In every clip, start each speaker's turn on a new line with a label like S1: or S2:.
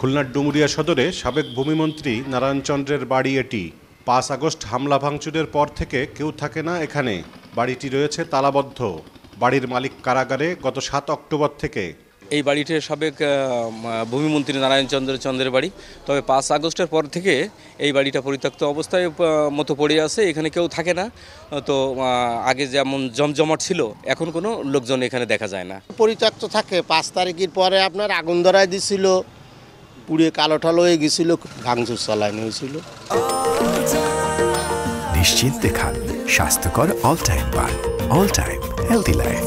S1: খুলনার ডুমুরিয়া সদরে সাবেক ভূমিমন্ত্রী নারায়ণ চন্দ্রের বাড়ি এটি। ৫ আগস্ট হামলা ভাঙচুরের পর থেকে কেউ থাকে না এখানে। বাড়িটি রয়েছে তালাবদ্ধ। বাড়ির মালিক কারাগারে গত ৭ অক্টোবর থেকে।
S2: এই বাড়িটি সাবেক ভূমিমন্ত্রী নারায়ণ চন্দ্রের বাড়ি। তবে ৫ আগস্টের পর থেকে এই বাড়িটা পরিত্যক্ত অবস্থায় মতো পড়ে আছে, এখানে কেউ থাকে না। তো আগে যেমন জমজমাট ছিল, এখন কোনো লোকজন এখানে দেখা যায় না।
S3: পরিত্যক্ত থাকে। ৫ তারিখের পরে আপনার আগুন ধরায় দিছিল, পুড়ে কালো টালো হয়ে গেছিল, ভাঙচুর চালানো হয়েছিল।
S4: নিশ্চিন্তে খান স্বাস্থ্যকর অল টাইম পান, অল টাইম হেলদি লাইফ।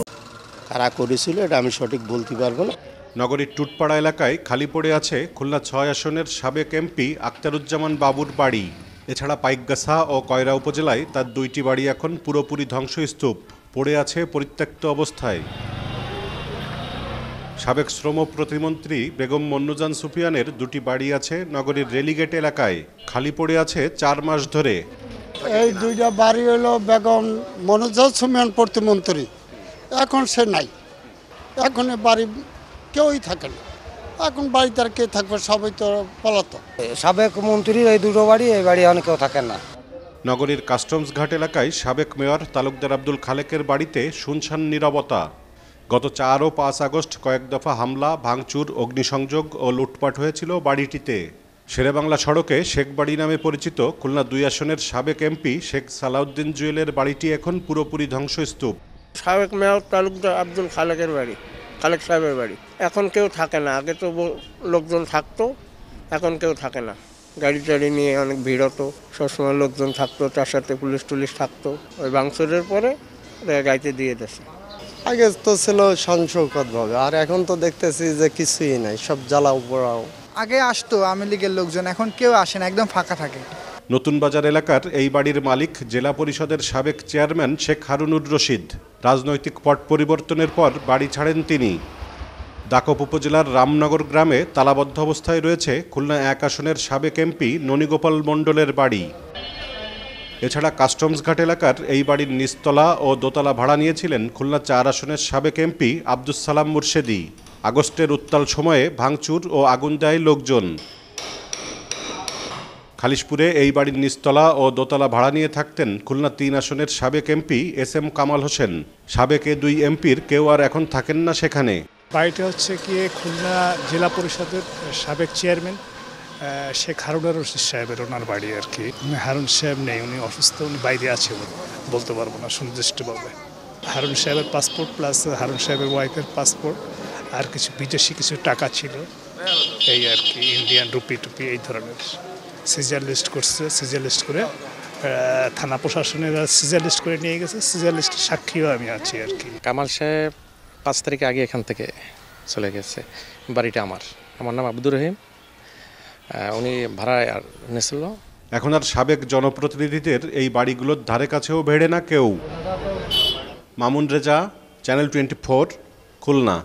S3: কারা করেছিল এটা আমি সঠিক বলতে পারবো না।
S1: নগরীর টুটপাড়া এলাকায় খালি পড়ে আছে খুলনা ৬ আসনের সাবেক এমপি আখতারুজ্জামান বাবুর বাড়ি। এছাড়া পাইকগাছা ও কয়রা উপজেলায় তার ২টি বাড়ি এখন পুরোপুরি ধ্বংসস্তূপ, পড়ে আছে পরিত্যক্ত অবস্থায়। সাবেক শ্রম প্রতিমন্ত্রী বেগম মন্নুজান সুফিয়ানের ২টি বাড়ি আছে নগরীর রেলিগেট এলাকায়, খালি পড়ে আছে ৪ মাস ধরে।
S5: এই ২টা বাড়ি হলো বেগম মন্নুজান সুফিয়ান প্রতিমন্ত্রী, এখন সে নাই। এখন বাড়ি কেউই থাকে না। এখন বাড়িতে আর কে থাকবে, সবাই তো পলাতক।
S6: সাবেক মন্ত্রীর এই দুটো বাড়ি, এই বাড়ি এখন কেউ থাকে না।
S1: নগরীর কাস্টমস ঘাট এলাকায় সাবেক মেয়র তালুকদার আব্দুল খালেকের বাড়িতে শুনশান নীরবতা। গত ৪ ও ৫ আগস্ট কয়েক দফা হামলা, ভাঙচুর, অগ্নিসংযোগ ও লুটপাট হয়েছিল বাড়িটিতে। শেরেবাংলা সড়কে শেখ বাড়ি নামে পরিচিত খুলনা ২ আসনের সাবেক এমপি শেখ সালাউদ্দিন জুয়েলের বাড়িটি এখন পুরোপুরি ধ্বংসস্তূপ।
S7: সাবেক মেয়র তালুকদার আব্দুল খালেকের বাড়ি, খালেক সাহেবের বাড়ি, এখন কেউ থাকে না। আগে তো লোকজন থাকতো, এখন কেউ থাকে না। গাড়ি টাড়ি নিয়ে অনেক ভিড় হতো, সবসময় লোকজন থাকতো, তার সাথে পুলিশ টুলিশ থাকতো। ওই ভাঙচুরের পরে গাইতে দিয়ে দিয়েছে।
S5: আগে তো ছিল সংসদভাবে, আর এখন তো দেখতেছি যে কিছুই নাই, সব জ্বালাও পোড়াও।
S8: আগে আসতো আওয়ামী লীগের লোকজন, এখন কেউ আসে না, একদম ফাঁকা থাকে।
S1: নতুন বাজার এলাকার এই বাড়ির মালিক জেলা পরিষদের সাবেক চেয়ারম্যান শেখ হারুনুর রশিদ। রাজনৈতিক পট পরিবর্তনের পর বাড়ি ছাড়েন তিনি। দাকপ উপজেলার রামনগর গ্রামে তালাবদ্ধ অবস্থায় রয়েছে খুলনা ১ আসনের সাবেক এমপি ননীগোপাল মণ্ডলের বাড়ি। এছাড়া কাস্টমস ঘাট এলাকার এই বাড়ির নিচতলা ও দোতলা ভাড়া নিয়েছিলেন খুলনা ৪ আসনের সাবেক এমপি আব্দুস সালাম মুর্শেদি। আগস্টের উত্তাল সময়ে ভাঙচুর ও আগুন দেয় লোকজন। খালিশপুরে এই বাড়ির নিচতলা ও দোতলা ভাড়া নিয়ে থাকতেন খুলনা ৩ আসনের সাবেক এমপি এস.এম. কামাল হোসেন। সাবেক এ ২ এমপির কেউ আর এখন থাকেন না সেখানে।
S9: বাড়িটা হচ্ছে গিয়ে খুলনা জেলা পরিষদের সাবেক চেয়ারম্যান শেখ হারুনুর রশিদ সাহেবের, ওনার বাড়ি আর কি। হারুন সাহেব নেই, উনি অসুস্থ, উনি বাইরে আছে, বলতে পারবো না সুনির্দিষ্টভাবে। হারুন সাহেবের পাসপোর্ট প্লাস হারুন সাহেবের ওয়াইফের পাসপোর্ট আর কিছু বিদেশি কিছু টাকা ছিল, এই আর কি, ইন্ডিয়ান রুপি টুপি এই ধরনের। সিজার লিস্ট করছে, সিজার লিস্ট করে থানা প্রশাসনের সিজার লিস্ট করে নিয়ে গেছে। সিজার লিস্টের সাক্ষীও আমি আছি আর কি।
S10: কামাল সাহেব ৫ তারিখে আগে এখান থেকে চলে গেছে। বাড়িটা আমার নাম আব্দুর রহিম, উনি ভাড়ায় নিয়েছিল।
S1: এখন আর সাবেক জনপ্রতিনিধিদের এই বাড়িগুলোর ধারে কাছেও ভেড়ে না কেউ। মামুন রেজা, চ্যানেল 24, খুলনা।